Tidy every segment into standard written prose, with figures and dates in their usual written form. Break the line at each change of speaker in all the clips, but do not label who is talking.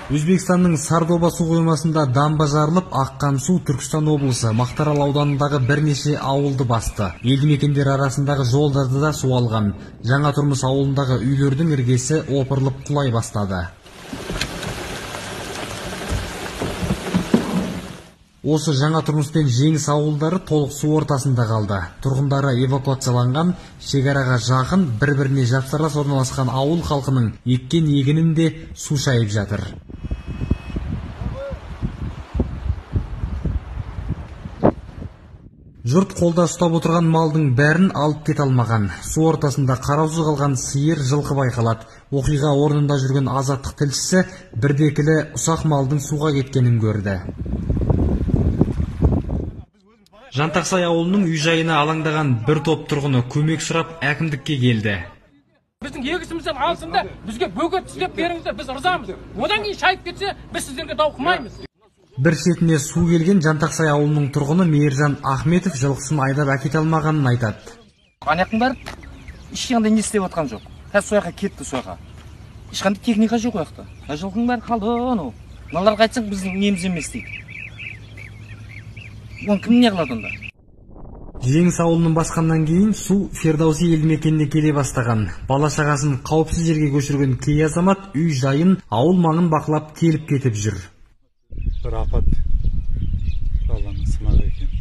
Өзбекстанның Сардоба су қоймасында дамба жарылып, аққан су Түркістан облысы Мақтаарал ауданындағы бірнеше ауылды басты. Елді мекендер арасындағы жолдарды да су алған. Жаңа Тұрмыс ауылындағы үйлердің іргесі опырылып құлай бастады. Осы Жаңа Тұрмыс пен Жеңіс ауылдары толық су ортасында қалды. Тұрғындары эвакуацияланған, шекараға жақын бір-біріне жапсарлас орналасқан ауыл халқының еккен егінін де су шайып жатыр. Жұрт қолда ұстап отырған малдың бәрін алып кете алмаған. Су ортасында қараусыз қалған сиыр, жылқы байқалады. Оқиға орнында жүрген Азаттық тілшісі бірдекілі ұсақ малдың суға кеткенін көрді. Жантақсай ауылының үй-жайына алаңдаған бір топ тұрғыны көмек сұрап әкімдікке келді.
Біздің егісімізден алсында бізге бөгет істеп беріңіздер, біз ырзамыз. Одан кейін шайып кетсе, біз сіздерге дау қылмаймыз.
Бір шетіне су келген Жантақсай ауылының тұрғыны Мейіржан Ахметов жылқысын айдап әкете алмағанын айтады.
Анаяқтың бәрі ешқандай не істеп отқан жоқ. Қазір сояққа кетті сояққа. Ешқандай техника жоқ ояқта. Жылқының бәрі қалды анау. Мыналарға айтсақ біздің неміз емес дейді. Оны кім не қылады онда?
Жеңіс ауылының басқаннан кейін су Фердауси елді мекеніне келе бастаған. Бала-шағасын қауіпсіз жерге көшірген кей азамат үй жайын, ауыл маңын бақылап келіп кетіп жүр.
Бір апат жаланы сынағы екен.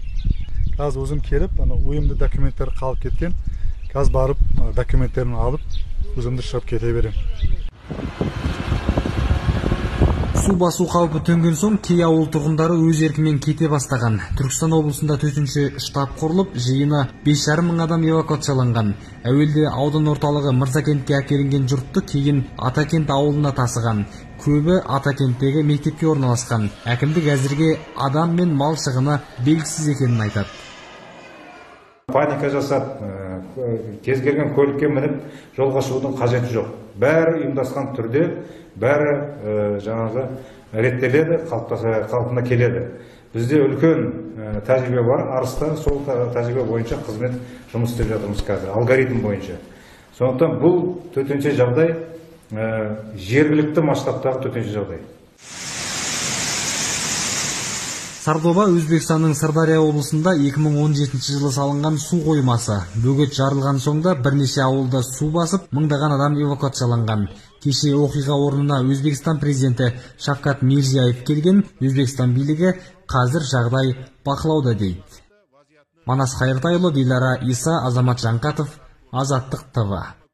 Қазір өзім келіп, ойымды документтер қалып кеткен. Қазір барып документтерін алып, өзімді шығып кете берем.
Су басу қаупі төнген соң кей ауыл тұрғындары өз еркімен кете бастаған. Түркістан облысында төтенше штаб құрылып, жиыны 5,5 мың адам эвакуацияланған. Әуелде аудан орталығы Мырзакентке әкелінген жұртты кейін Атакент ауылына тасыған. Көбі Атакенттегі мектепке орналасқан. Әкімдік әзірге адам мен мал шығыны белгісіз екенін айтады.
Паника жасап, кез келген көлікке мініп, жолға шығудың қажеті жоқ. Бәрі ұйымдасқан түрде, бәрі жаңағы реттеледі, қалпына келеді. Бізде үлкен тәжірибе бар, Арыста сол тәжірибе бойынша қызмет жұмыс істеп жатырмыз қазір, алгоритм бойынша. Сондықтан бұл төтенше жағдай жергілікті масштабтағы төтенше жағдай.
Сардоба Өзбекстанның Сырдария облысында 2017 жылы салынған су қоймасы. Бөгет жарылған соңда бірнеше ауылда су басып, мыңдаған адам эвакуацияланған. Кеше оқиға орнына Өзбекстан президенті Шавкат Мирзияев келген. Өзбекстан билігі қазір жағдай бақылауда дейді. Манас Қайыртайұлы, Дилара Иса, Азамат Жанқатов, Азаттық ТВ.